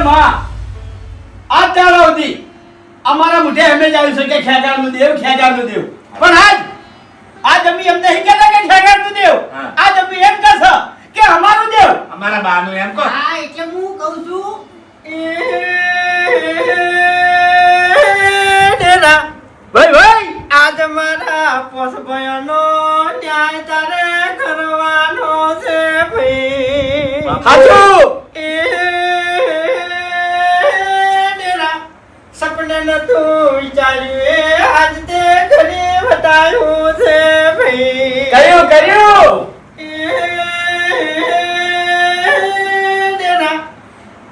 માં આ ચાલાવતી અમારા મુઠે એમ જ આવ્યું છે કે ખેગારનું દેવ પણ આજ અમી એમ નહીં કહેતા કે ખેગારનું દેવ આજ અમી એમ કહે છે કે અમારું દેવ અમારા બાનું એમ કહો. હા એટલે હું કહું છું ભાઈ આજ મારા પોસ ભયનો ન્યાય તારે કરવાનો છે ભાઈ હાચું સપને નતું વિચાર્યું આજ તે ઘરે બતાવ્યું છે ભાઈ કર્યું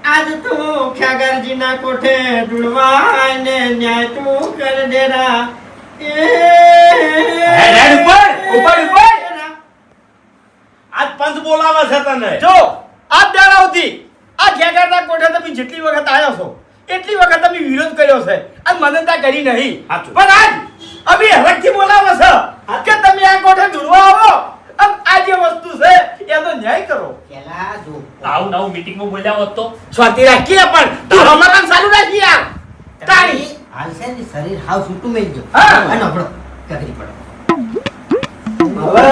આજ તું ખ્યાગરજીના કોઠે ઢૂંઢવા ને ન્યાય તું કર દેરા હેડ ઉપર આજ પંચ બોલાવે છે તને. જો આ ચાલાવતી આ ખેગારના કોઠે તમે જેટલી વખત આવ્યો છો એટલી વખત તમે વિરોધ કર્યો છે અને મનતા કરી નહીં સાચું. પણ આજ અભી હરખથી બોલાવે છે કે તમે આ કોઠે દુરવા આવો અને આ જે વસ્તુ છે એનો ન્યાય કરો પેલા જો આવું નવું મીટિંગમાં બોલ્યા હોત તો સ્વાતિ રાખીએ પણ તું હમણાં ચાલુ રાખી યાર તારી હાલ છે ને શરીર હાવ છૂટું મેલ જો હા. અને આપણો કગરી પડો હવે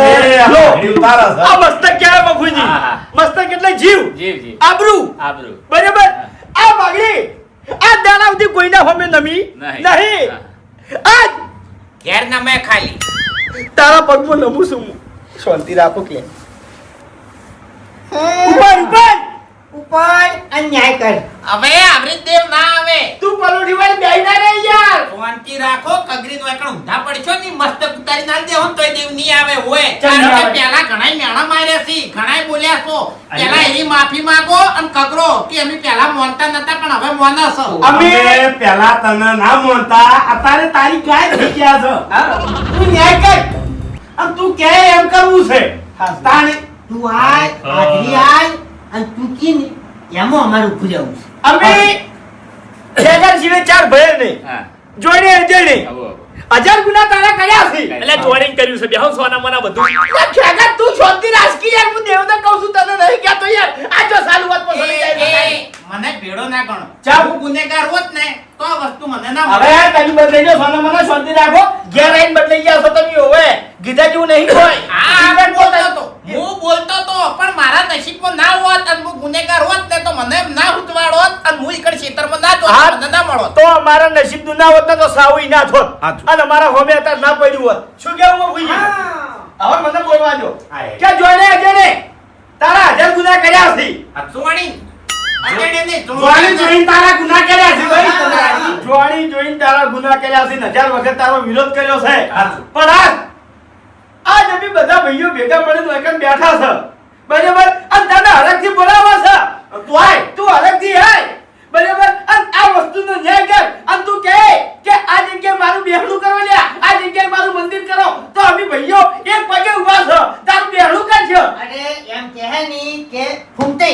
લો, ઘડી ઉતારે છે. આ મસ્તક ક્યારે મફુજી હા, હા. મસ્તક એટલે જીવ જીવ. આબરૂ આબરૂ. બરાબર આ માગણી આ દાનાવતી કોઈના હોમે નમી નહીં. નહીં આજ ઘેર ના મેં ખાલી તારા પગમાં નમું છું હું. શાંતિ રાખો કે ઉપર ઉપર અન્યાય કર હવે અમૃત દેવ ના આવે તું પલોઠી વાળી બેહી ના રે યાર શાંતિ રાખો કગરી નો એકણ ઊંધા પડશો ની મસ્ત ઉતારી ના દે હો તોય દેવ નહીં આવે હોય ચાલ નહીં કારણ કે આવે. પેલા ઘણાય મેણા માર્યા છે ઘણાય બોલ્યા છો પેલા એની માફી માંગો અને કગરો કે અમે પેલા મોનતા નતા પણ હવે મોના છો અમે અમે પેલા તને ના માનતા અત્યારે તારી ગાય થઈ ગયા છે. તું ન્યાય કર અને તું કે એમ કરવું છે હા. તાને તું આય હાજરી આય અને તું કી ને એમાં અમારું ઉભું રહેવું છે અમે ખેગર જીવે ચાર ભય નહીં હા. જોઈને અજય આવો. 1000 ગુના તારા કર્યા છે એટલે જોડિંગ કર્યું છે બેહો સોના મના બધું. ના ખેગર તું શાંતિ રાખી યાર હું દેવને કહું છું તને નહીં કહેતો યાર આ જો સાલું વાત પસંદ જાય મને ભેડો ના ગણો ચાલ. હું ગુનેગાર હોત ને તો આ વસ્તુ મને ના હવે તને બદલાઈ જાવ સોના મને શાંતિ રાખો ઘેર આવીને બદલાઈ જાવ છો તમે હવે ગીધા જેવું નહીં કોઈ હું બોલતો તો પણ મારા નસીબમાં ના હોત અને હું ગુનેગાર હોત ને તો મને એમ ના ઉતવાડોત અને હું ઈકડ ક્ષેત્રમાં ના જોત હા. મને ના મળોત તો અમારા નસીબનું ના હોત ને તો સાવું ના થોત હાચું. અને અમારા હોમે અત્યારે ના પડ્યું હોત શું કેવું હું ભૂલી હવે મને બોલવા દો હા, એ. કે જોઈને અજયને તારા 1000 ગુના કર્યા છે જોણી અજયને નહીં, જોવાની જોઈને તારા ગુના કર્યા છે ભાઈ. જોવાની જોઈને તારા ગુના કર્યા છે ને 1000 વખત તારો વિરોધ કર્યો છે હાચું. પણ આજ અમે બધા ભાઈઓ ભેગા મળીને એકમ બેઠા છે બરાબર અને તને હરખથી બોલાવો છે તું આય તું હરખથી આય બરાબર અને આ વસ્તુનો ન્યાય કર અને તું કહે કે આ જગ્યાએ મારું બેહણું કરો લ્યા આ જગ્યાએ મારું મંદિર કરો તો અમે ભાઈઓ એક પગે ઊભા છે તારું બેહણું કરજો અરે એમ કહે ની કે ફૂમતે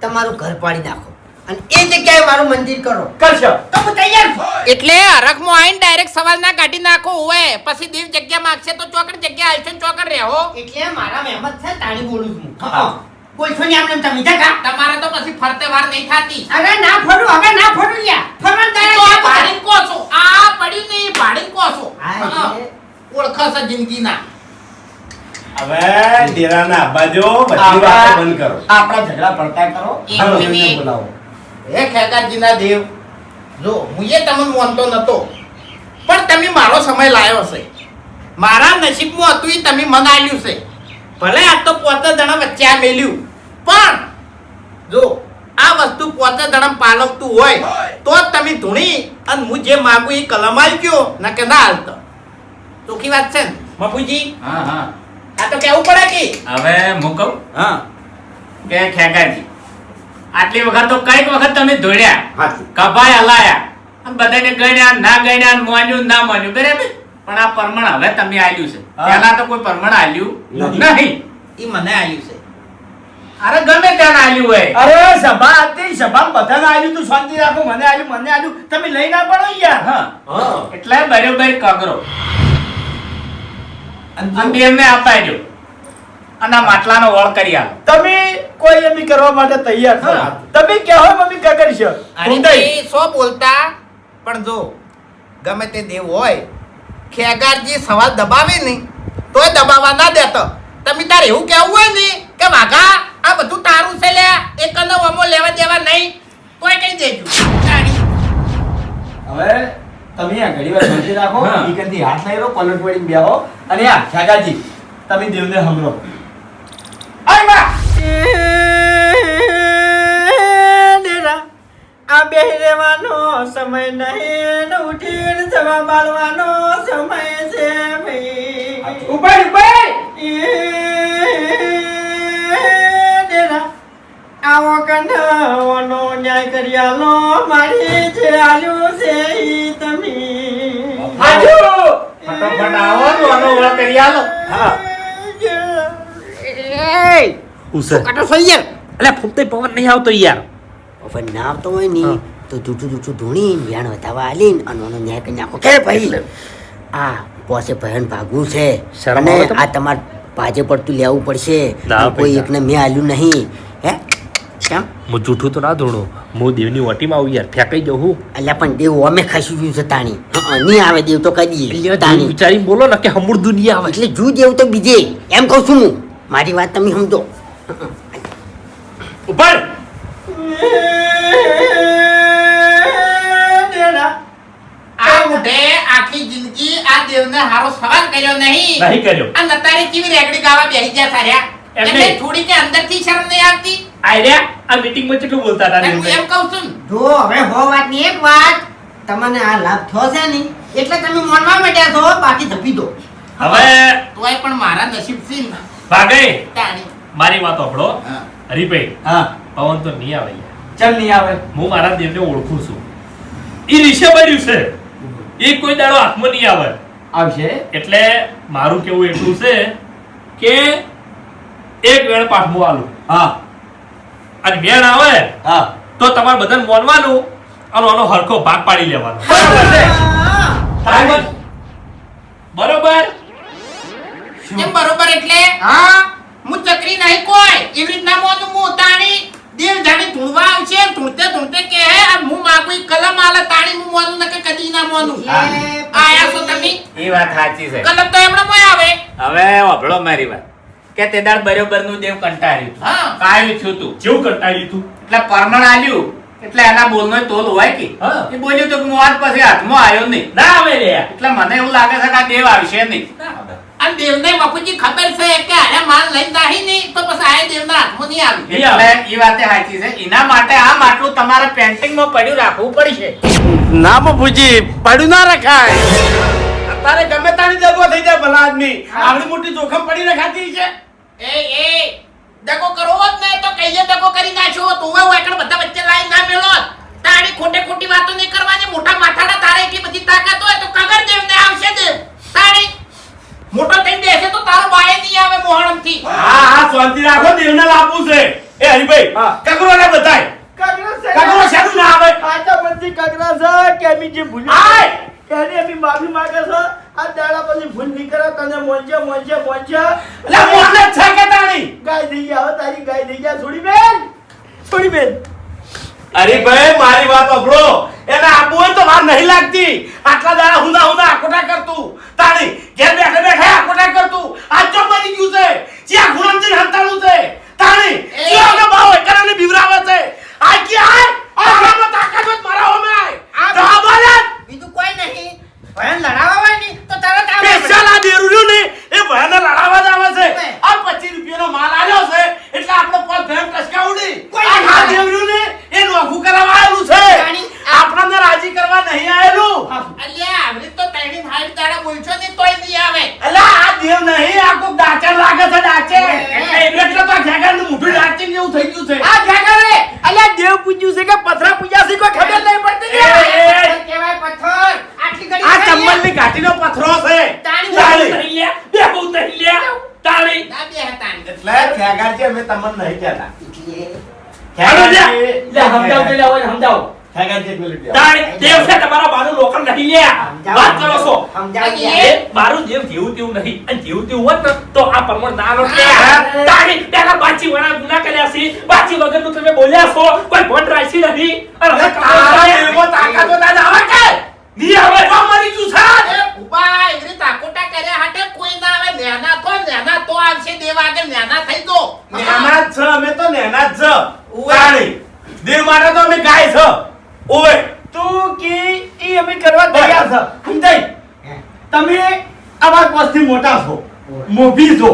તમારું ઘર પાડી નાખો અને એ જગ્યાએ મારું મંદિર કરો કરશો તો હું તૈયાર છું એટલે હરખમાં આવીને ડાયરેક્ટ સવાલ ના કાઢી નાખો હોય પછી દેવ જગ્યા માંગશે તો ચોકડ જગ્યા આવશે ને ચોકડ રહેવો એટલે મારા મહેમત છે તાણી બોલું છું હા. કોઈ છો ને આમને તમે જગા તમારે તો પછી ફરતે વાર નહીં થાતી અરે ના ફરું હવે ના ફરું લ્યા ફરવાન તો આ ભાડીન કો છો આ પડ્યું નહીં ભાડીન કો છો હા, હા. એટલે- ઓળખાશે જિંદગીના હવે ડેરાના આબાજો બધી વાતો બંધ કરો. આપણા ઝઘડા પડતા કરો એક હા, એમને મિનિટ. બોલાવો હે ખેગારજીના દેવ જો હું એ તમને માનતો નતો પણ તમે મારો સમય લાવ્યો છે મારા નસીબમાં હતું એ તમે મન આલ્યું છે ભલે આ તો 5 જણા વચ્ચે આ મેલ્યું પણ જો આ વસ્તુ 5 જણા પાલવતું હોય તો જ તમે ધૂણી અને હું જે માગું એ કલમ આલજો ના કે ના હાલતો ચોખ્ખી વાત છે ને મફુજી હા હા આ તો કેવું પડે કે હવે હું કહું હા કે ખેગાજી આટલી વખત તો કઈક વખત તમે ધોડ્યા હાચું. કપાય હલાયા અને બધાને ગણ્યા ના ગણ્યા માન્યું ના માન્યું બરાબર પણ આ પરમણ હવે તમે આલ્યું છે હા. પહેલા તો કોઈ પરમણ આલ્યું નહીં એ મને આલ્યું છે અરે ગમે ત્યાં આલ્યું હોય અરે સભા હતી સભા બધાને આવ્યું તું શાંતિ રાખો મને આવ્યું તમે લઈ ના પડો યાર હા હા એટલે બરોબર કગરો અને બેને અપાઈ અને આ માટલાનો વળ કરી આલો તમે કોઈ એમ કરવા માટે તૈયાર છો હા. તમે તમે કહો મમ્મી કગર છે હરીભાઈ સો બોલતા પણ જો ગમે તે દેવ હોય ખેગારજી સવાલ દબાવે ને તોય દબાવવા ના દેતો તમે તારે એવું કહેવું હોય ને કે વાઘા આ બધું તારું છે લ્યા એક નો અમો લેવા દેવા નહીં તોય કહી દેજો હવે તમે આ ઘડી વાર શાંતિ રાખો હા. ઈકનથી હાથ લઈ લો પલટ વળીને બેહો અને આ શાગાજી તમે દેવને હમરો આય માં ડેરા આ બેહી રહેવાનો સમય નહીં ને ઉઠીને જવા બાળવાનો સમય છે ભાઈ ઉપર ઉપર ડેરા આવો કંઠાવાનો ન્યાય કરી આલો મારી જે આલ્યું છે ઈ તમે હાજુ ફટાફટ આવો ને આનો વળ કરી આલો હા ઉસર કાટો સહી યાર અલે ફૂમતે પવન નહીં આવતો યાર પવન ના આવતો હોય ને તો જૂઠું જૂઠું ધૂણીને વ્યાણ વધાવા આલીને અને આનો ન્યાય કરી નાખો કે ભાઈ આ પોસે ભયન ભાગવું છે શરમ અને આવે તમને? આ તમારે પાજે પડતું લેવું પડશે ના હું કોઈ ભાઈ, એકને મેં આલ્યું નહીં હે કેમ હું જૂઠું તો ના ધોણું હું દેવની ઓટીમાં આવું યાર ફેંકાઈ જઉં હું અલ્યા પણ દેવ અમે ખાસી ગયું છે તાણી નહીં આવે દેવ તો કહી દઈએ દેવ તાણી વિચારી બોલો ને કે હમુર દુનિયા આવે એટલે જુ દેવ તો બીજે એમ કહું છું હું મારી વાત તમે સમજો ઉપર ડેરા આ ઉઠે આખી જિંદગી આ દેવને હારો સવાલ કર્યો નહીં નહીં કર્યો આ નતારી કેવી રેગડી ગાવા બેહી ગયા સાર્યા એમ એમને નહીં. થોડી કે અંદરથી શરમ નહીં આવતી આયર્યા આ મીટિંગમાં કેટલું બોલતા હતા હું એમ કહું છું ને. જો હવે હો વાતની એક વાત તમને આ લાભ થયો છે ને એટલે તમે માનવા માંડ્યા છો બાકી ધપી દો હવે તોય પણ મારા નસીબ છે ને ભાગઈ તાણી. મારી વાત સાંભળો હા. હરીભાઈ હા પવન તો નહીં આવે યાર ચમ નહીં આવે હું મારા દેવને ઓળખું છું ઈ રીશે બન્યું છે એ કોઈ દાડો હાથમાં નહીં આવે આવશે એટલે મારું કેવું એટલું છે કે એક વેણ પાઠમું આલું હા અને વેણ આવે હા તો તમારે બધાને મોનવાનું અને આનો હરખો ભાગ પાડી લેવાનો બરાબર છે બરાબર બરોબર કેમ બરોબર એટલે હા હું ચકરી નહીં કોઈ એવી રીતના મોનું હું તાણી દેવ જાણે ધૂણવા આવશે ધૂણતે ધૂણતે કે હે આ હું માગું ઈ કલમ આલે તાણી હું મોનું નકે કદી ના મોનું આયા છો તમે એ વાત સાચી છે કલમ તો એમણે મોય આવે હવે વાપરો મારી વાત કે તે દાડ બરોબરનું દેવ કંટાળ્યું હતું. હા. કાયું છું તું જેવું કંટાળ્યું તું એટલે પરમણ આલ્યું એટલે એના બોલનો તોલ હોય કે હા. એ બોલ્યું તો કે હું આજ પછી હાથમાં આવ્યો નહીં ના આવે રે યાર. એટલે મને એવું લાગે છે કે આ દેવ આવશે નહીં આ દેવને બાપુજી ખબર છે કે આને માલ લઈને નાહી નહીં તો પછી આ દેવના હાથમાં નહીં આવે નહીં આવે. એટલે એ વાતે સાચી છે એના માટે આ માટલું તમારે પેન્ટિંગમાં પડ્યું રાખવું પડશે ના બાપુજી પડ્યું ના રખાય અત્યારે ગમે તારી દગો થઈ જાય ભલા આદમી આવડી મોટી જોખમ પડી રખાતી છે એ દગો કરવો જ નહીં તો કહીએ દગો કરી નાખ્યો તો હું એકણ બધા વચ્ચે લાઈન ના મેલો તારી ખોટે ખોટી વાતો નહીં કરવાની મોટા માથાડા તારે એટલી બધી તાકાત હોય તો કગર દેવને આવશે જ તારી મોટો થઈ બેસે તો તારો બાય નહીં આવે મોહણમથી હા હા શાંતિ રાખો દેવને લાવવું છે એ હરીભાઈ કગરો ને બતાય કગરો શેનું ના આવે આટા પછી કગરા છે કે અમી જે ભૂલ્યું આય એની અમી માફી માંગે છે આ દાડા પછી ભૂલ નહીં કરે તને મોંજે લે મોને છે કે તાણી ગાય થઈ ગયા હવે તારી ગાય થઈ ગયા છોડી બેન અરે ભાઈ મારી વાત સાંભળો એને આબુ હોય તો વાર નહીં લાગતી આટલા દાડા હુંદા આકોટા કરતું તાણી ઘેર બેઠે બેઠે આકોટા કરતું આજ તો બની ગયું છે જ્યાં ગુણમજી હંતાણું છે તાણી જ્યાં કે બાવ એકરાને બીવરાવે છે આ કે આમાં તાકાત હોય મારા હોમે આય જવાબ આલે બીજું કોઈ નહીં ભયન લડાવા હોય ને તો તરત આવે સ્પેશિયલ આ દેરુડ્યું ને એ ભયાને લડાવા જ આવે છે આ 25 રૂપિયાનો માલ આવ્યો છે એટલે આપણે પાંચ ભેમ ટસકાવડી આ દેરુડ્યું ને એ નોખું કરવા આવેલું છે આપણને રાજી કરવા નહીં આવેલું અલ્યા આવરી તો તૈણી હાઈટ દાડા બોલશો ને તોય નહીં આવે અલા આ દેવ નહીં આ કોક ડાચર લાગે છે ડાચે એટલે તો ખેગાનું મોઢું ડાચી જેવું થઈ ગયું છે આ ખેગારે અલ્યા દેવ પૂજ્યું છે કે પથરા પૂજ્યા છે કોઈ ખબર નહીં પડતી ને કહેવાય પથ્થર આટલી ઘડી આ ચંબલની ઘાટીનો પથરો છે તાળી તાળી. નહીં લ્યા બેહું નહીં લ્યા તાળી ના બે હતાણી એટલે ખેગાજી અમે તમને નહીં કહેતા લે સમજાવ કે લે સમજાવ ખેગાજી એક મિનિટ બેહો. તાણી દેવ છે તમારા બાનું લોકર નહીં લ્યા વાત કરો છો સમજાવી અને દે. એ મારું દેવ જેવું તેવું નહીં અને જેવું તેવું હોત ને તો આ પરમણ ના લોટ લ્યા તાણી પેલા બાચી વાળા ગુના કર્યા છે બાચી વગરનું તમે બોલ્યા છો કોઈ ભોટ રાશી નથી અને હવે તારા દેવમાં તાકાત વધારે આવે કે? નહીં આવે તો મરી જુ સાહેબ એ ઉભા એવી તાકોટા કર્યા હાટે કોઈ ના આવે નેના તો આવશે દેવ આગળ નેના થઈ દો નેના જ છે, અમે તો નેના જ છે. તાણી. દેવ માટે તો અમે ગાય છે. ઓવે. તું કી ઈ અમે કરવા તૈયાર છે. સમજાય? તમે આવા વસ્તી મોટા છો. મોભી છો.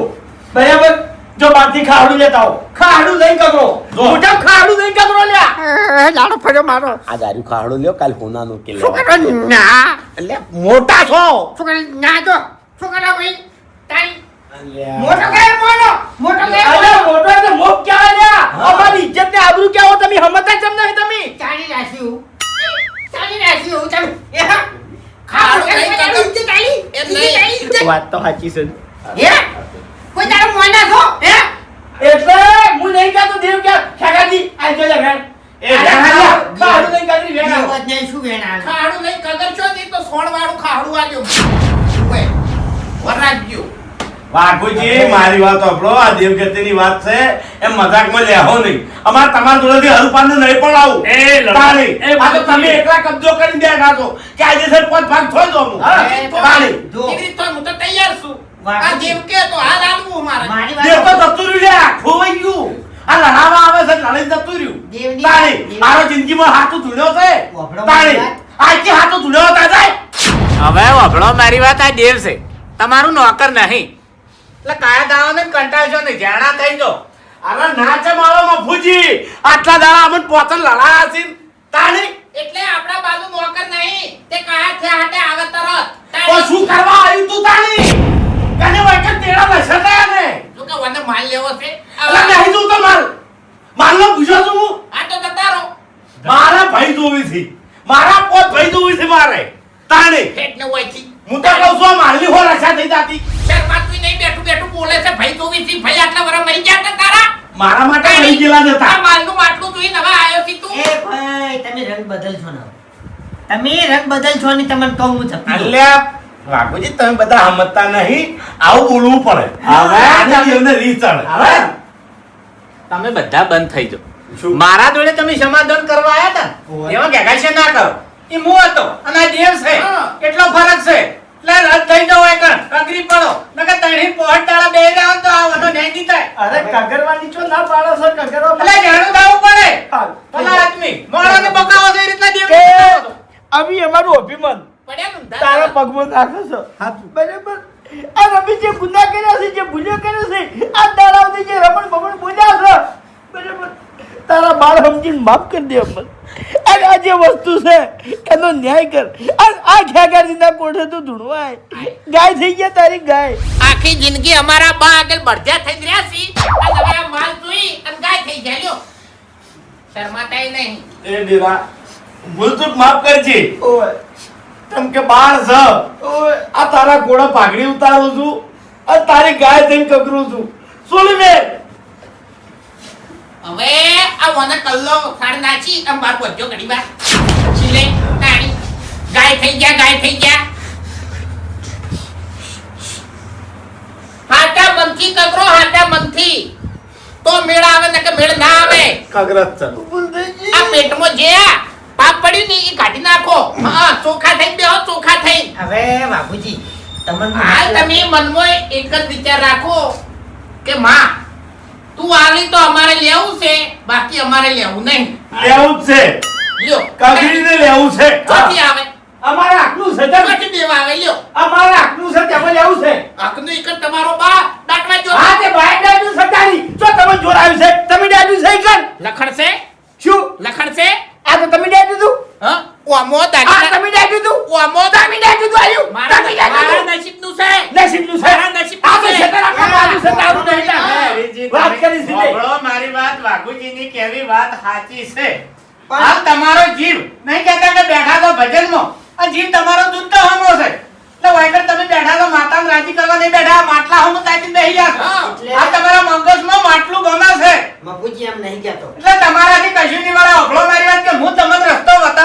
બરાબર? જો બારથી ખાડું લેતા હો. ખાડું લઈ કગરો. મોટા ખાડું લઈ કગરો લ્યા. લાડો ફર્યો મારો આ દારૂ ખાડો લ્યો કાલ હોનાનું કે શું કરો ના એટલે મોટા છો શું કરે ના જો શું કરો ભાઈ તારી મોટો કે મોટો અરે મોટો એટલે મોભ ક્યાં લ્યા? અમારી ઇજ્જત ને આબરૂ ક્યાં હો તમે હમતા કેમ નહીં તમે? ચાલી રાખ્યું તમે ખાડો કઈ કગર એમ નહીં વાત તો સાચી છે. કોઈ તારો મોના છો એટલે હું નહીં કહેતો દેવ કે ખેગાજી આ જો લે વેણ. એ વેણ આલ્યા. ખાડું લઈ કગરી વેણ આવો. શું વેણા ખાડું લઈ કગર છો નહીં તો સોણવાળું ખાડું આલ્યો ઓય વરાજ્યો વાઘુજી મારી વાત સાંભળો. આ દેવગતિની વાત છે એમ મજાકમાં લેહો નહીં. અમાર તમારા જોડેથી હલપાનું નહીં પણ આવું. એ લડો. તાળી. એ આ તો તમે એકલા કબજો કરીને બેઠા છો કે આજે સર પાંચ ભાગ થોઈ દો હું. હા. તાળી. એવી રીતે તો હું તો તૈયાર છું વાહ. આ જેમ કે તો હાલ આલવું મારે મારી દેવ તો વાત જતું રહ્યું લ્યા. ખોવાઈ ગયું. આ લડાવા આવે છે લડીને જતું રહ્યું. દેવની તાળી. વાત. મારો જિંદગીમાં હાથું ધૂળ્યો છે. વાપરો તાળી. મારી વાત. આજથી હાથું ધૂળ્યો હતા જાય. હવે વભળો મારી વાત આ દેવ છે તમારું નોકર નહીં એટલે કાયા દાવાને કંટાળશો નહીં જાણા થઈ જો અરે ના છે મારો મફુજી. આટલા દાડા અમને પોતન લડાયા છે. તાળી. એટલે આપણા બાજુ નોકર નહીં તે કાયા છે હાટે આવે તરત તો શું કરવા આવ્યું તું તાળી? કને વખત તેડા લસતા ને. જો કે વને માલ લેવો છે અલા નહીં જોતો માલ. માલનો પૂછો છું હું. આ તો જતારો મારા ભાઈ જોવી છે. મારા પોત ભાઈ જોવી છે મારે. તાળી. ફેટ ને હોયથી હું તો કહું છું આ માલની હો રસા થઈ જાતી. શર્માતું નહીં બેઠું બેઠું બોલે છે ભાઈ જોવી છે ભાઈ આટલા વરા મરી ગયા હતા તારા મારા માટે મરી ગયેલા આ જતા. માલનું માટલું જોઈને હવે આયો છે તું એ ભાઈ તમે રંગ બદલશો ને તમે રંગ બદલશો ને તમને કહું હું જપી દઉં. અલ્યા વાઘુજી તમે બધા સમજતા નહીં. આવું બોલવું પડે. હવે આજે દેવને રીત ચડે. હવે તમે બધા બંધ થઈ શું? જાઓ મારા જોડે તમે સમાધાન કરવા આવ્યા હતા ઓવે. ને? એમાં ઘેઘાશે ના કરો એ હું હતો અને આ દેવ છે હા. કેટલો ફરક છે એટલે રદ થઈ જાઓ એકણ કગરી પડો નકર તણી પોહટ તાળા બેહી જાવ તો આ વનો ન્યાય નહીં થાય અરે કગરવાની ચો ના પાડો છો કગરવા એટલે જાણું દાવું પડે હા. ભલા આદમી મોળાને બકાવો છે એ રીતના દેવ કે અભી અમારું અભિમાન પડ્યા નું તારા પગમાં નાખો છો. બરાબર. આ રમી જે ગુના કર્યા છે જે ભૂલ્યો કર્યો છે આ દાડાઓથી જે રમણ ભમણ બોલ્યા છે બરાબર તારા બાળ સમજીને માફ કરી દે અમને. અને આ જે વસ્તુ છે એનો ન્યાય કર. આ ખેગાજીના કોઠે તું ધૂણવાય ગાય થઈ ગયા તારી ગાય. આખી જિંદગી અમારા બા આગળ બળજા થઈ રહ્યા છે અને હવે આ માલ જોઈ અને ગાય થઈ ગયા લ્યો શર્માતાય નહીં એ દેવા ભૂલ ચૂક માફ કરજે. તમ કે બાળ છે આ તારા ઘોડા પાઘડી ઉતારું છું અને તારી ગાય થઈને કકરું છું. શું લે હવે આ વને કલ્લો સાડ નાચી આમ બાર પહોંચ્યો ઘડી વાર છીલે તાણી ગાય થઈ ગયા હાટા મનથી કગરો હાટા મનથી તો મેળ આવે ને કે મેળ ના આવે કગરત છે. આ પેટમાં જે પાપ પડ્યું ને એ કાઢી નાખો હા ચોખા થઈ બેહો ચોખા થઈ હવે બાપુજી તમને હાલ તમે મનમાં એક જ વિચાર રાખો કે માં તું આલી તો અમારે લેવું છે બાકી અમારે લેવું નહીં લેવું જ છે. લ્યો કગરીને લેવું છે. ચોથી આવે અમારે આટલું છે તેમ. ચોથી દેવા આવે લ્યો અમારે આટલું છે તેમાં લેવું છે. હકનું એક જ તમારો બા દાટવા જો હા તે ભાઈ ડાડ્યું છે તારી. જો તમે જોર આવ્યું છે તમે ડાડ્યું છે કર. લખણ છે શું લખણ છે આ તો તમે ડાડ્યું તું. હા ઓમો આ દાટવા તમે ડાડ્યું તું. ઓમો તમે ડાડ્યું તું આયુ. મારા તમે ડાડ્યું તું. નસીબનું છે નસીબનું છે. મારા નસીબનું આ તો છે. શેતર આખા મારું છે તારું નહીં તારું. વાત કરી સીધે. વભળો મારી વાત વાઘુજીની કેવી વાત સાચી છે હાલ તમારો જીવ નહીં કહેતા કે બેઠા તો ભજનમાં આ જીવ તમારો દૂધ તો હમો છે એટલે વાયકર તમે બેઠા તો માતાને રાજી કરવા નહીં બેઠા આ માટલા હમ તાકી બેહી ગયા છો. હા. આ તમારા મગજમાં માટલું ગમે છે બાપુજી એમ નહીં કહેતો એટલે તમારાથી કશું નહીં વાળા અભળો મારી વાત કે હું તમને રસ્તો બતાવું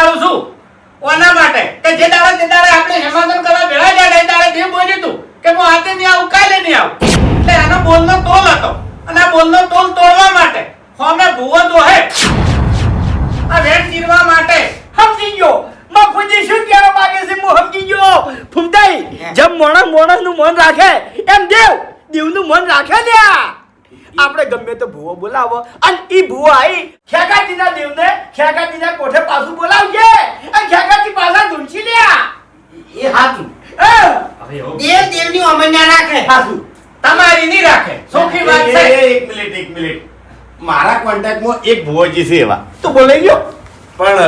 ભૂવો બોલાવો અને ઈ ભૂવો આઈ ખેગાજીના દેવને ખેગાજીના કોઠે પાછું બોલાવજે અને ખેગાજી પાછા ધૂળસી લ્યા એ હાચું હવે એવું દેવ દેવની અમન્યા રાખે પાછું તમારી નહીં રાખે સોખી વાત છે. એક મિનિટ મારા કોન્ટેક્ટમાં એક ભુવોજી છે એવા તો બોલાઈ ગયો પણ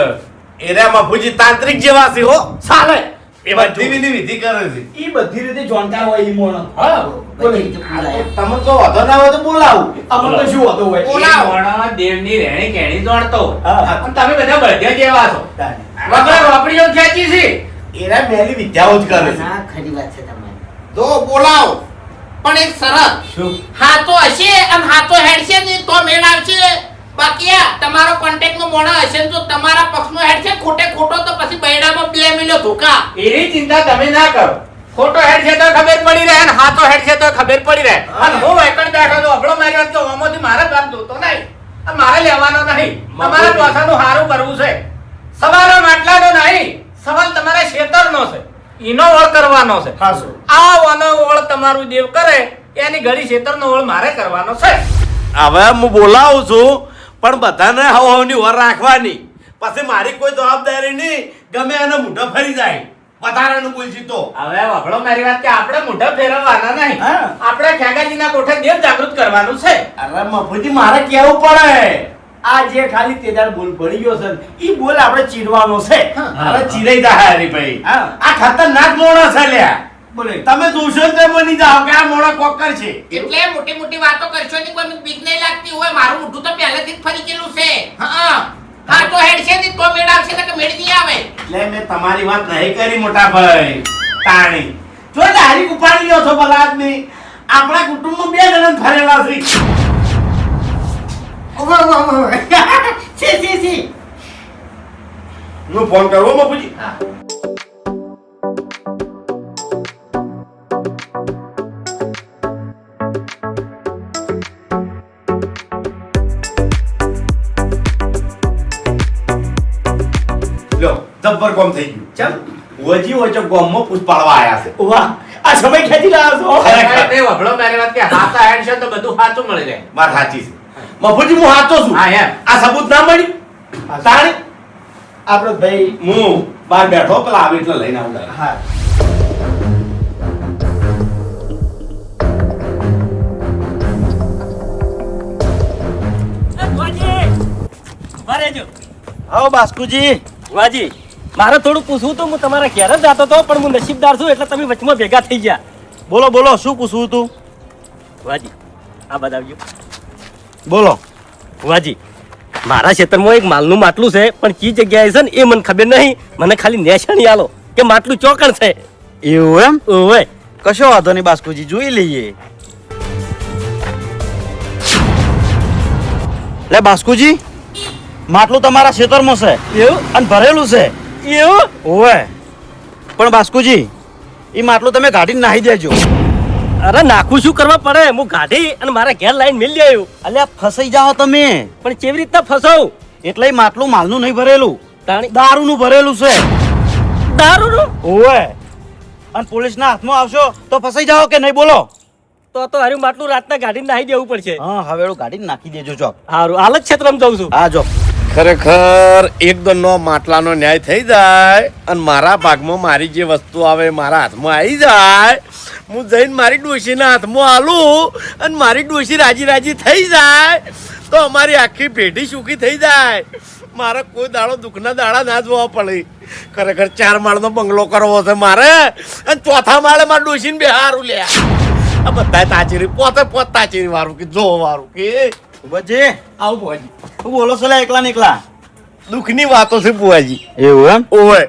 એરા મફુજી તાંત્રિક જેવા છે હો ચાલે એ બધી વિધિ કરે છે ઈ બધી રીતે જાણતા હોય ઈ મોણો હા બધી રીતે બોલાય. તમે તો વધો ના હોય તો બોલાવું અમને તો શું હતો હોય એ મોણો દેવની રહેણી કહેણી દોડતો હોય. હા. અને તમે બધા બળદિયા જેવા છો. વગર વાપરીઓ ખેંચી છે. એરા મેલી વિદ્યાઓ જ કરે છે ના ખરી વાત છે તમારી જો બોલાવ પણ એક શરત શું? હાથો હશે અને હાથો હેડશે ને તો મેળ આવશે બાકી આ તમારો કોન્ટેક્ટમાં મોણા હશે ને તો તમારા પક્ષમાં હેડશે ખોટે ખોટો તો પછી બૈડામાં 2 મિલ્યો ધોકા એની ચિંતા તમે ના કરો. ખોટો હેડ છે તો ખબર પડી રહે અને હાથો હેડ છે તો ખબર પડી રહે. અને હું એકણ બેઠો તો અબળો માર્યો તો ઓમાંથી મારે બાપ જોતો નહીં. આ મારે લેવાનો નહીં. તમારે પાછાનું હારું કરવું છે. સવારનો માટલાનો નહીં. સવાલ તમારે શેતરનો છે. ઈનો ઓળ કરવાનો છે. આ વાનો ઓળ તમારું દેવ કરે એની ઘડી શેતરનો ઓળ મારે કરવાનો છે. હવે હું બોલાવું છું પણ બધાને હવની વર રાખવાની પછી મારી કોઈ જવાબદારી નહીં ગમે એને મૂઢો ફરી જાય વધારાનું બોલছি તો હવે વગળો મારી વાત કે આપણે મોઢા ફેરવવાના નહીં. હા. આપણે ખેગાજીના કોઠે દેવ જાગૃત કરવાનું છે. અરે મફુજી મારે કેવું પડે આ જે ખાલી તેદાર બોલ ભણી ગયો છે ઈ બોલ આપણે ચીરવાનો છે અરે ચીરાઈ જાય હરીભાઈ હા. આ ખતરનાક મોણો છે લ્યા બોલે તમે જોશો ને તો બની જાઓ કે આ મોણો કોકર છે એટલે મોટી મોટી વાતો કરશો ને કોઈ બીક નહીં લાગતી હોય મારું મોઢું તો પહેલેથી જ ફરી ગયેલું છે હા હાથો હેડશે ને તો મેળ આવશે ને કે મેળ નહીં આવે એટલે મેં તમારી વાત નહીં કરી મોટા ભાઈ તાણી જો હારી ઉપાડી લ્યો છો ભલા આદમી આપણા કુટુંબમાં 2 જણા ફરેલા છે ઓહો ઓહો સી હું ફોન કરવો બાપુજી લો જબ્બર કોમ થઈ ગયું ચમ વજી વચ્ચે ગોમમાં પૂછ પાડવા આયા છે વાહ આ સમય ખેંચી લાવ્યો છો ખરેખર. એ વગળો મારી વાત કે હાથા હેડ છે તો બધું સાચું મળી જાય. વાત સાચી છે મફુજી હું હાચો છું હા, એમ. આ સબૂત ના મળી તાણી આપણો ભાઈ હું બહાર બેઠો પેલા આવે એટલે લઈને આવું ડાયરેક્ટ. હા આવો બાસ્કુજી વાજી મારે થોડું પૂછવું તો હું તમારા ઘેર જ જતો હતો પણ હું નસીબદાર છું એટલે તમે વચમાં ભેગા થઈ ગયા. બોલો બોલો શું પૂછવું હતું વાજી આ બતાવજો. બોલો વાજી મારા ક્ષેત્રમાં એક માલનું માટલું છે પણ કઈ જગ્યાએ છે ને એ મને ખબર નહીં. મને ખાલી નેશાણી આલો કે માટલું ચોકણ છે. એવું એમ ઓવે કશો વાંધો નહીં બાસ્કુજી જોઈ લઈએ લે બાસ્કુજી માટલું તમારા ખેતરમાં છે એવું અને ભરેલું છે એવું ઓવે પણ બાસ્કુજી એ માટલું તમે કાઢીને નાહી દેજો અરે નાખું શું કરવા પડે હું ગાડી અને મારા ઘેર લાઈન મેલી આવ્યું. અલ્યા ફસાઈ જાઓ તમે પણ કેવી રીતના ફસાવું એટલે ઈ માટલું માલનું નહીં ભરેલું તાણી દારૂનું ભરેલું છે દારૂનું ઓવે અને પોલીસના હાથમાં આવશો તો ફસાઈ જાઓ કે નહીં બોલો તો હારું માટલું રાતના ગાડીને નાહી દેવું પડશે. હા હવેળું કાઢીને નાખી દેજો જો હારું હાલ જ ક્ષેત્રમાં જાઉં છું. હા જો ખરેખર એકદમનો માટલાનો ન્યાય થઈ જાય અને મારા ભાગમાં મારી જે વસ્તુ આવે મારા હાથમાં આવી જાય હું જઈને મારી ડોશીના હાથમાં આલું અને મારી ડોશી રાજી રાજી થઈ જાય તો અમારી આખી પેઢી સુખી થઈ જાય મારે કોઈ દાડો દુઃખના દાડા ના જોવા પડે ખરેખર 4 માળનો બંગલો કરવો છે મારે અને 4થા માળે મારા ડોશીને બેહારું લે આ બધા તાચેરી પોતે તાચેરી વાળું કે જો વાળું કે બજે આવું ભોજી તું બોલો છો લે એકલા ને એકલા દુઃખની વાતો છે બુઆજી એવું એમ ઓય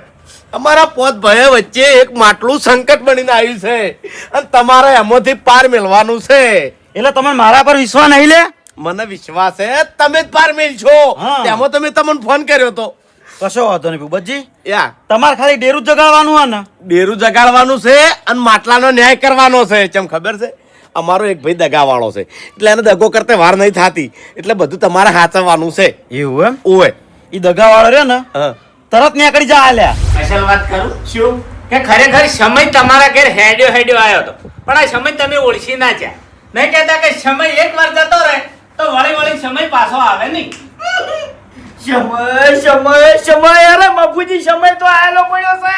અમારા પોત ભાઈ વચ્ચે એક માટલું સંકટ બનીને આવ્યું છે અને તમારે એમાંથી પાર મેળવાનું છે એટલે તમે મારા પર વિશ્વાસ નહીં લે મને વિશ્વાસ છે તમે જ પાર મેળશો હા. તેમાં તમે તમને ફોન કર્યો તો કશો વાંધો નહીં ભૂપતજી યા તમારે ખાલી ડેરું જ જગાડવાનું હોય ને ડેરું જગાડવાનું છે અને માટલાનો ન્યાય કરવાનો છે ચમ ખબર છે અમારો એક ભાઈ દગાવાળો છે એટલે એને દગો કરતે વાર નહીં થતી એટલે બધું તમારે હાચવવાનું છે એવું એમ ઓય ઈ દગાવાળો રહ્યો ને હા તરત નીકળી જા આલ્યા અસલ વાત કરું શું કે ખરેખર સમય તમારા ઘેર હેડ્યો આવ્યો હતો પણ આ સમય તમે ઓળખી ના જ્યા નહીં કહેતા કે સમય એક વાર જતો રહે તો વળી વળી સમય પાછો આવે નહીં. સમય અરે બાપુજી સમય તો આયેલો પડ્યો છે.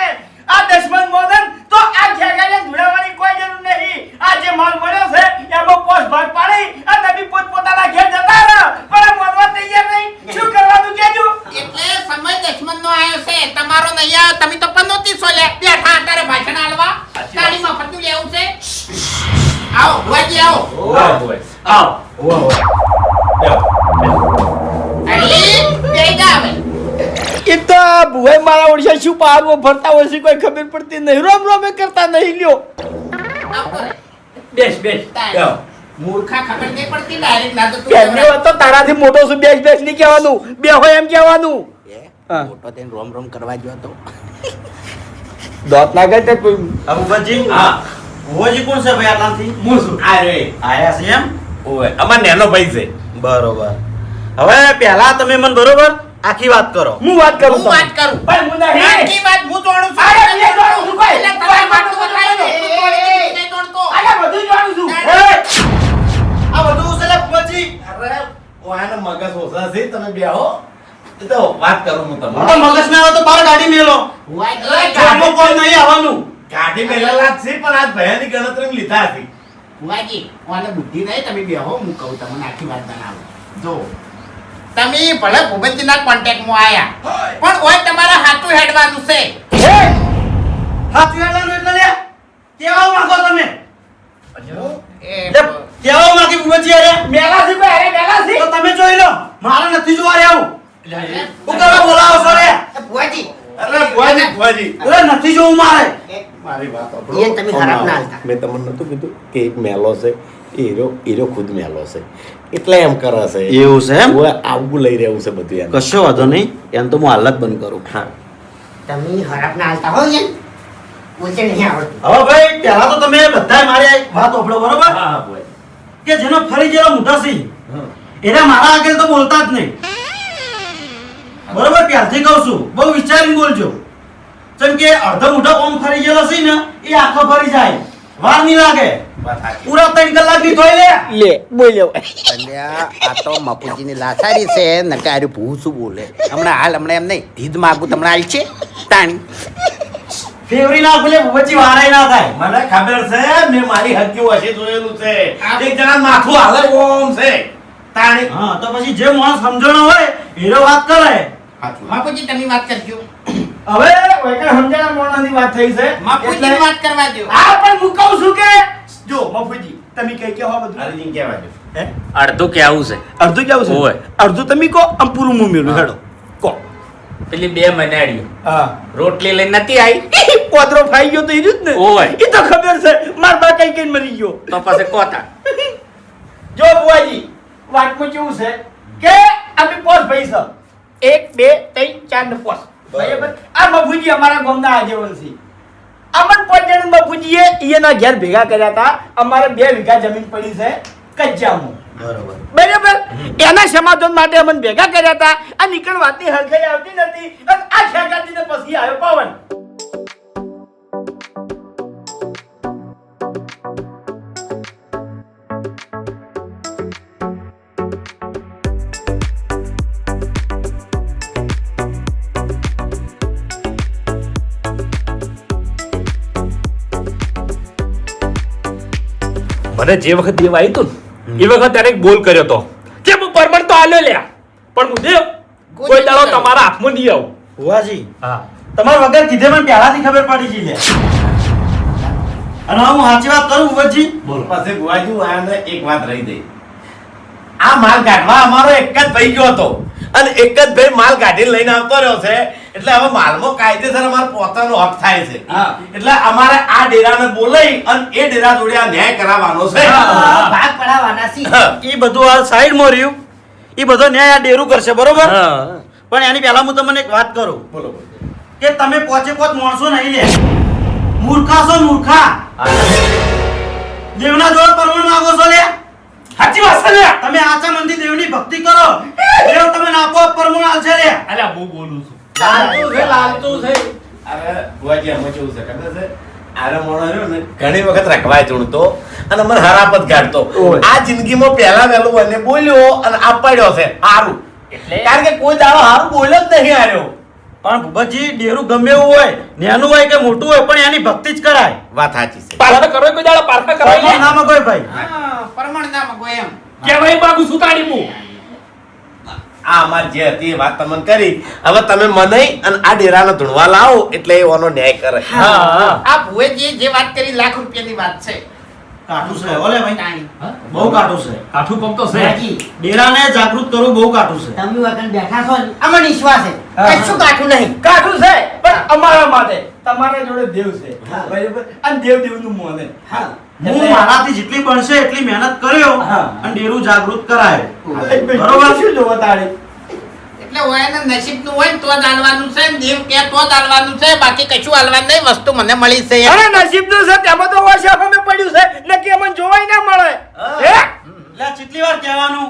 આ દશમન મોદન તો આ ખેગાને ધુડાવવાની કોઈ જરૂર નહીં. આ જે માલ મળ્યો છે એમાં પોસ્ટ ભાગ પાડી અને તમે પોતપોતાના ઘેર જતા રહો. પણ આ મોદવા તૈયાર નહીં. શું કરવાનું કેજો? એટલે સમય દશમનનો આયો છે, તમારો નહીં આવ્યો. તમે તો 35 લે બેઠા અત્યારે ભાષણ આલવા. તારી મફતનું લેવું છે. આવો ભુવાજી આવો. અલી બેઈ જા હવે. એ તો આ ભુવાઈ મારા ઓળશા શું પારવો ફરતા હોય છે કોઈ ખબર પડતી નહીં. રોમ રોમે કરતા નહીં લ્યો. આવો રે. બેસ બેસ તાય. મૂર્ખા ખબર નહીં પડતી ડાયરેક્ટ ના તો તું પહેલી વાત તો તારાથી મોટો છું. બેસ બેસ નહીં કહેવાનું. બે હોય એમ કહેવાનું. હા. મોટો થઈને રોમ રોમ કરવા ગયો તો દોત ના ગઈ કોઈ અબુબજી હા ભુવાજી કોણ છે ભાઈ આટલાથી? હું છું અરે આયા છે એમ? ઓય અમાર નેનો ભાઈ છે. બરોબર. હવે પહેલા તમે મને બરોબર આખી વાત કરો. હું વાત કરું હું વાત કરું. ભાઈ હું નહીં. આખી વાત હું તોડું છું. અરે મેં જોડું છું ભાઈ. એટલે તમારે માટલું બતાવી દો. તું તોડી દે, તું નહીં તોડતો. અરે બધું જોડું છું. આ બધું છે લે ભુવાજી. અરે ઓયાનો મગજ ઓછા છે તમે બેહો. એ તો વાત કરું હું તમને. મોટો મગજ ના આવે તો બાર ગાડી મેલો. ભુવાજી, જોડમાં કોઈ નહીં આવવાનું. ગાડી મેલેલા જ છે પણ આજ ભયાની ગણતરી લીધા હતી. ભુવાજી, ઓને બુદ્ધિ નહીં, તમે બેહો, હું કહું તમને આખી વાત બનાવું. જો તમે ભલે ભૂપતજીના કોન્ટેક્ટમાં આયા પણ ઓય તમારે હાથું હેડવાનું છે. હાથ વેડવાનું એટલે લે કેવા માંગો તમે? એ લે કેવા માંગી ભુવાજી અરે? મેલાથી ભાઈ અરે મેલાથી. તો તમે જોઈ લો. મારે નથી જોવા આવું. હું કરવા બોલાવો છો રે? ભુવાજી, અરે ભુવાજી અરે નથી જોવું મારે. મારી વાત એ તમે ખરાબ ના હાલતા. મેં તમને નતું કીધું કે એક મેલો છે હીરો ખુદ મેલો છે એટલે એમ કરે છે. એવું છે એમ? ઓય આવું લઈ રહ્યું છે બધું એમ. કશો વાંધો નહીં. એમ તો હું હાલત બંધ કરું. હા તમે હરાપ ના હાલતા હો યાર બોલતે નહીં આવડતું. હવે ભાઈ પહેલા તો તમે બધાય મારી વાત સાંભળો બરોબર? હા ભુવાજી. કે જેનો ફરી જેલો મોટા સિંહ હા. એના મારા આગળ તો બોલતા જ નહીં. બરોબર? પહેલથી કહું છું, બહુ વિચારીને બોલજો. જેમ કે અડધો મોઢો ઓમ ફરી ગયેલો છે ને એ આખો ફરી જાય, વાર નહીં લાગે. વાત સાચી. પૂરા 3 કલાક ની થોઈ લે. લે બોલ્યો. અલ્યા આ તો મફુજીની લાચારી છે નકે આર્યું ભૂ શું બોલે હમણાં એમ નહીં ધીજ માગું તમને હાલ છે તાણી ફેવરી ના ભૂલે ભુવાજી વારાય ના થાય. મને ખબર છે મેં મારી હક્કી વશે જોયેલું છે. એક જણા માથું હાલે ઓમ છે તાણી. હા તો પછી જે માણસ સમજણો હોય એનો વાત કરે. બાપુજી તમે વાત કરજો. હવે ઓયકા સમજાણા મોણાની વાત થઈ છે. બાપુજીની વાત કરવા દો. હા પણ હું કહું છું કે જો મફુજી તમે કઈ કહો બધું. હરીજીને કહેવા દો. હે? અડધું કેવું છે અડધું કેવું છે? ઓય. અડધું તમે કહો આમ પૂરું મું મેલું હેડો કહો. પેલી 2 મનાડીઓ હા. રોટલી લઈને નથી આવી કોદરો ફાઈ ગયો તો એ જ ને. ઓય. એ તો ખબર છે માર બા કઈ કઈ મરી ગયો. તો પછી કોતા જો બુઆજી વાતમાં કેવું છે કે અમે પોસ ભાઈ છે 1 2 3 4 ને પોસ બરાબર. આ મફુજી અમારા ગામના આગેવાન છે. અમન પાંચ જણ મફુજીએ એના ઘેર ભેગા કર્યા હતા. અમારે 2 વીઘા જમીન પડી છે કજ્જામાં. બરોબર. બરાબર. એના સમાધાન માટે અમને ભેગા કર્યા હતા. આ નીકળ વાતની હરખાઈ આવતી નથી અને આ ખેગાજીને પછી આવ્યો પવન. મને જે વખત દેવ આવી તું ને એ વખત ત્યારે એક બોલ કર્યો તો કે હું પરમણ તો આલ્યો લ્યા પણ હું દેવ કોઈ દાડો તમારા હાથમાં નહીં આવું. ભુવાજી હા તમારા વગર કીધે મને પહેલાથી ખબર પડી ગઈ લે. અને હું સાચી વાત કરું ભુવાજી? બોલો. પછી ભુવાજી આને એક વાત રહી ગઈ. આ માલ કાઢવા અમારો એક જ ભાઈ ગયો હતો અને એક જ ભાઈ માલ કાઢીને લઈને આવતો રહ્યો છે એટલે હવે માલમાં કાયદેસર અમારો પોતાનો હક થાય છે. હા. એટલે અમારે આ ડેરાને બોલાવી અને એ ડેરા જોડે આ ન્યાય કરાવવાનો છે. ભાગ પડાવવાના સી એ બધું આ સાઈડમાં રહ્યું. એ બધો ન્યાય આ ડેરું કરશે બરોબર? હા. પણ એની પહેલા હું તમને એક વાત કરું બોલો કે તમે પોચે પોચ માણસો નહીં લે. મૂર્ખા છો મૂર્ખા. દેવના જોડે પરમણ માંગો છો લે. સાચી વાત છે લ્યા. તમે આચા મંદી દેવની ભક્તિ કરો, દેવ તમે નાપો પરમણ આલશે લે. અલ્યા હું બોલું છું લાલતું છે. અરે ભુવાજી અમે કેવું છે ખબર છે આરે મોણો રહ્યો ને ઘણી વખત રખવાય ચૂણતો અને મને હરાપ જ કાઢતો. ઓય. આ જિંદગીમાં પહેલા વહેલું મને બોલ્યો અને આ પડ્યો છે હારું. એટલે કારણ કે કોઈ દાડો હારું બોલ્યો જ નહીં હાર્યો. પણ ભૂપતજી ડેરું ગમે એવું હોય નાનું હોય કે મોટું હોય પણ એની ભક્તિ જ કરાય. વાત સાચી છે. પાર્થના કરો કોઈ દાડો પાર્થના કરો પરમાણ નામાં કોઈ ભાઈ પરમાણ ના મગો એમ કેવાય બાગુ સુતાડી મુ આ અમાર જે હતી એ વાત તમને કરી. હવે તમે મને અને આ ડેરાને ધૂણવા લાવો એટલે એ ઓનો ન્યાય કરે. હા આ ભુવેજી જે વાત કરી લાખ રૂપિયાની વાત છે કાઠું છે ઓલે ભાઈ તાણી. બહુ કાઠું છે. કાઠું કોમ તો છે ડેરાને જાગૃત કરવું બહુ કાઠું છે. તમે વગર બેઠા છો ને અમને વિશ્વાસ છે હા. કશું કાઠું નહીં. કાઠું છે પણ અમારા માટે તમારા જોડે દેવ છે બરાબર અને દેવનું મોને હું મારાથી જેટલી બનશે એટલી મહેનત કર્યો હા. અને ડેરું જાગૃત કરાયો. બરોબર બરોબર. શું જોવા તારે એટલે હોય ને નસીબનું હોય ને તો જ હાલવાનું છે ને દેવ કે તો જ હાલવાનું છે બાકી કશું હાલવાનું નહીં વસ્તુ મને મળી છે અરે નસીબનું છે તેમાં તો વર્ષ અમે પડ્યું છે નક્કી અમને જોવાય ના મળે હે એટલે આ કેટલી વાર કહેવાનું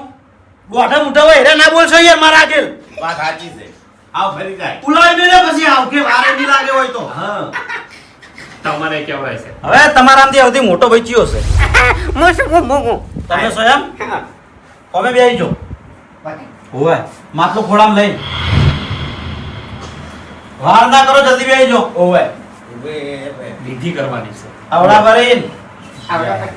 ગોઠા મુઠા હોય હેરા ના બોલશો યાર મારા આગળ. વાત સાચી છે. આવ ફરી જાય. ઉલાઈ મેલે પછી આવ કે વારે નહીં લાગે હોય તો. હા. તમને કેવરાય છે હવે તમારામાંથી સૌથી મોટો ભાઈ ચિયો છે હું તમે છો એમ તમે બેસી જો હોવે માટલું ખોડામાં લઈ વાર ના કરો જલ્દી બેસી જો ઓવે વિધિ કરવાની છે આવડા ભરીને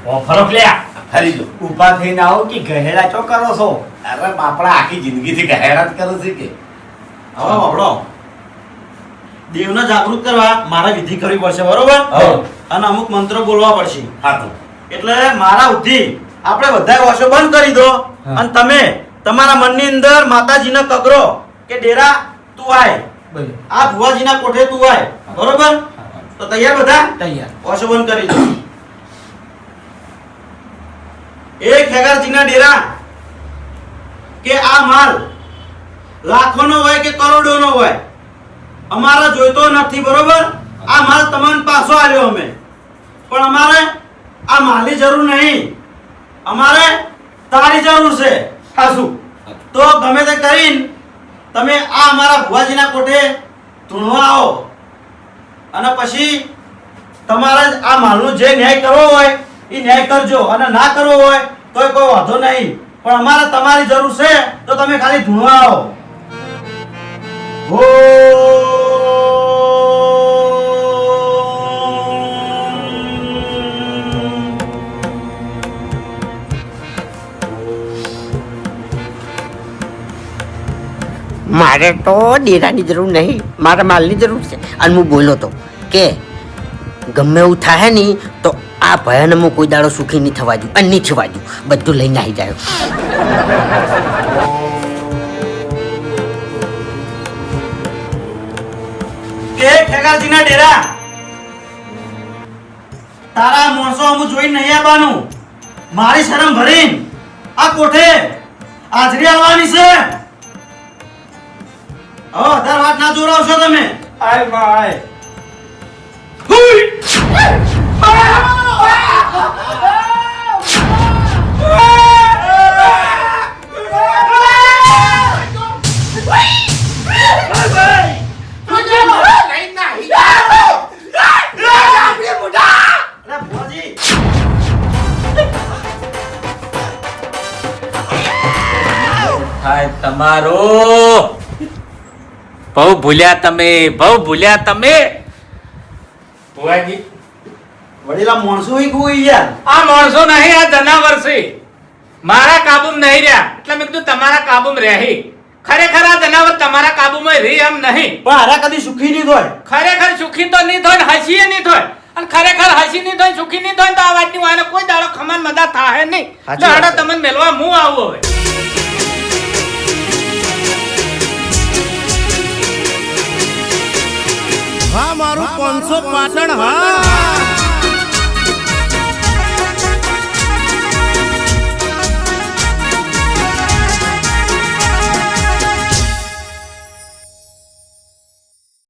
ઓ ફરક લ્યા ફરી જો. ઊભા થઈને આવો કે ગહેરા ચો કરો છો અરે બાપડા આખી જિંદગીથી ગહેરાત કરે છે કે હવે બાપડો દેવને જાગૃત કરવા મારે વિધિ કરવી પડશે બરોબર હા. અને અમુક મંત્રો બોલવા પડશે હા તો એટલે મારા ઉદ્ધી આપણે બધા વાસો બંધ કરી દો અને તમે તમારા મનની અંદર માતાજીને કગરો કે ડેરા તું આય આ ભુવાજીના કોઠે તું આય બરોબર તો તૈયાર બધા તૈયાર વાસો બંધ કરી દો એક ખેગારજીના ડેરા કે આ માલ લાખોનો હોય કે કરોડોનો હોય અમારે જોઈતો નથી બરોબર આ માલ તમને પાછો આલ્યો અમે પણ અમારે આ માલની જરૂર નહીં અમારે તારી જરૂર છે હાસુ તો ગમે તે કરીને તમે આ અમારા ભુવાજીના કોઠે ધૂણવા આવો અને પછી તમારે આ માલનો જે ન્યાય કરવો હોય એ ન્યાય કરજો અને ના કરવો હોય તોય કોઈ વાંધો નહીં પણ અમારે તમારી જરૂર છે તો તમે ખાલી ધૂણવા આવો મારે તો ડેરાની જરૂર નહીં મારે માલની જરૂર છે અને હું બોલ્યો તો કે ગમે એવું થાય નહીં તો આ ભયાને હું કોઈ દાડો સુખી નહીં થવા દઉં અને નહીં થવા દઉં બધું લઈને આવી જાય કે ખેગારજીના ડેરા તારા માણસો હું જોઈ નહીં આવવાનું મારી શરમ ભરીને આ કોઠે હાજરી આવવાની છે હવે વધારે વાત ના જોરાવશો તમે આય માં આય અરે ભુવાજી થાય તમારો બહુ ભૂલ્યા તમે ભુવાજી વડીલા માણસો ઈ કોઈ યાર આ માણસો નહીં આ જનાવર છે મારા કાબુમાં નહીં રહ્યા એટલે મેં કીધું તમારા કાબુમાં રહી ખરેખર આ જનાવર તમારા કાબુમાં રહી એમ નહીં પણ હારા કદી સુખી નહીં થાય ખરેખર સુખી તો નહીં થાય ને હસીએ નહીં થાય અને ખરેખર હસી નહીં થાય સુખી નહીં થાય તો આ વાતની વાને કોઈ દાડો ખમાન મદા થાય નહીં સાચી દાડો વાત છે. તમને મેલવા હું આવું હવે હા મારું 500 પાટણ હા